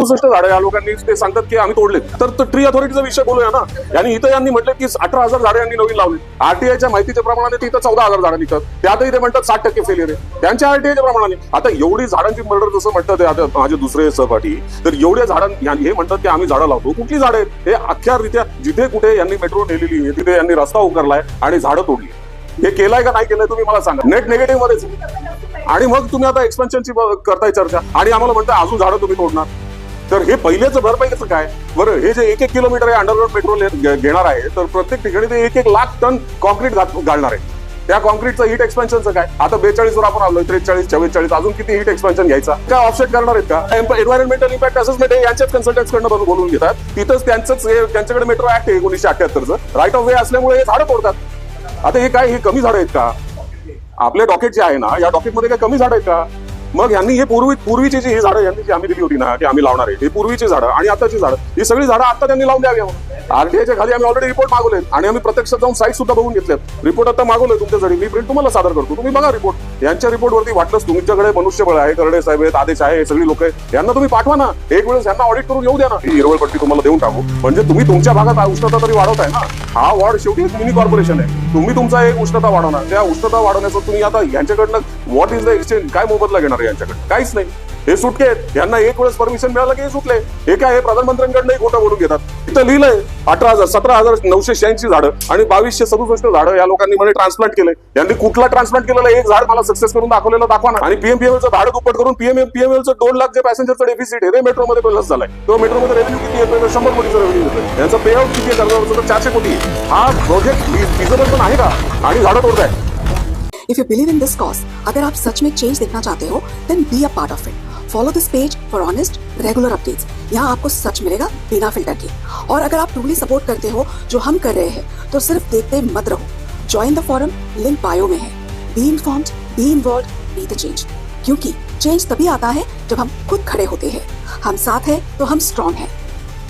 67 झाडं या लोकांनी ते सांगतात की आम्ही तोडले. तर ट्री अथॉरिटीचा विषय बोलूया ना. आणि इथं यांनी म्हटलं की 18,000 झाडं यांनी नवीन लावली. आरटीआयच्या माहितीच्या प्रमाणाने तिथं 14,000 झाडं निघतात. त्यातही ते म्हणतात 60% फेलियर आहे त्यांच्या आरटीआयच्या प्रमाणाने. आता एवढी झाडांची मर्डर जसं म्हणतात ते आता माझे दुसरे सहपाठी, तर एवढ्या झाडां हे म्हणतात की आम्ही झाडं लावतो. कुठली झाडं आहेत? हे अख्ख्या रित्या जिथे कुठे यांनी मेट्रो नेलेली आहे तिथे यांनी रस्ता उकरलाय आणि झाडं तोडली. हे केलंय का नाही केलंय तुम्ही मला सांगा. नेट निगेटिव्ह मध्येच. आणि मग तुम्ही आता एक्सपेन्शनची करताय चर्चा आणि आम्हाला म्हणताय अजून झाडं तुम्ही तोडणार. तर हे पहिल्याचं भरपाईचं काय बरं? हे जे 1-1 किलोमीटर अंडरग्राउंड मेट्रो घेणार आहे तर प्रत्येक ठिकाणी ते 1-1 लाख टन कॉन्क्रीट घालणार आहे. त्या कॉन्क्रीटचं हीट एक्सपेन्शनचं काय? आता 42 वर आपण आलोय, 43, 44, अजून किती हीट एक्सपेन्शन घ्यायचा? काय ऑफसेट करणार आहेत का? एन्व्हायरमेंटल इम्पॅक्ट असेसमेंट हे यांच्याच कन्सल्टंट्स कडनं बोलून घेतात. तिथंच त्यांच्याकडे मेट्रो ऍक्ट आहे 1978चं. राईट ऑफ वे असल्यामुळे हे झाडं तोडतात. आता हे काय, हे कमी झाडं आहेत का? आपल्या डॉकेट जे आहे ना, या डॉकेटमध्ये काय कमी झाडं आहेत का? मग यांनी हे पूर्वीची जी ही झाडं यांनी जी आम्ही दिली होती ना की आम्ही लावणार आहे, ही पूर्वीची झाडं आणि आताची झाडं, ही सगळी झाडं आता त्यांनी लावून द्यावी. आरटीआयच्या खाली आम्ही ऑलरेडी रिपोर्ट मागवले आणि आम्ही प्रत्यक्षात जाऊन साईट सुद्धा बघून घेतल्यात. रिपोर्ट आता मागवले तुमच्यासाठी. मी प्रिंट तुम्हाला सादर करतो, तुम्ही बघा रिपोर्ट. यांच्या रिपोर्टवरती वाटलंच तुमच्याकडे मनुष्यबळ आहे, करडे साहेब आहेत, आदेश आहे, हे सगळी लोक आहेत, यांना तुम्ही पाठवा ना. एक वेळेस यांना ऑडिट करून येऊ द्या ना. ही हिरवळपट्टी तुम्हाला देऊन टाकू म्हणजे तुम्ही तुमच्या भागात उष्णता तरी वाढवताय ना. हा वॉर्ड शेवटी एक मिनी कॉर्पोरेशन आहे. तुम्ही तुमचा एक उष्णता वाढवणार. त्या उष्णता वाढवण्याचं तुम्ही आता यांच्याकडनं व्हॉट इज द एक्सचेंज, काय मोबदला घेणार आहे यांच्याकडे? काहीच नाही. हे सुटके आहेत. यांना एक वेळेस परमिशन मिळालं की हे सुटले. हे काय, हे प्रधानमंत्र्यांकडनं खोटं बोलून घेतात. इथं लिहिलंय 17,986 झाडं आणि 2267 झाडं या लोकांनी म्हणजे ट्रान्सप्लांट केले. यांनी कुठला ट्रान्सप्लांट केलेलं एक झाड मला सक्सेस करून दाखवलेलं दाखवा ना. आणि पीएमपीएमएलचं भाडं दुप्पट करून पीएमएलचं 2 लाख जे पॅसेंजरचं डेफिसिट आहे ते मेट्रोमध्ये प्लस झालाय. तो मेट्रोमध्ये रेव्हेन्यू किती येतोय? 100 कोटीचा रेव्हेन्यू येतोय. यांचं पे आउट किती आहे? 400 कोटी. हा प्रोजेक्ट फिजिबल पण आहे का? आणि झाडं तोडताय. If you believe in this cause, अगर आप सच में चेंज देखना चाहते हो, then be a part of it. Follow this page for honest, regular updates. यहाँ आपको सच मिलेगा बिना फिल्टर के. और अगर आप truly सपोर्ट करते हो जो हम कर रहे हैं, तो सिर्फ देखते मत रहो. Join the forum, link bio में है. Be informed, be involved, be the change. क्योंकि चेंज तभी आता है जब हम खुद खड़े होते हैं. हम साथ हैं तो हम स्ट्रॉन्ग हैं.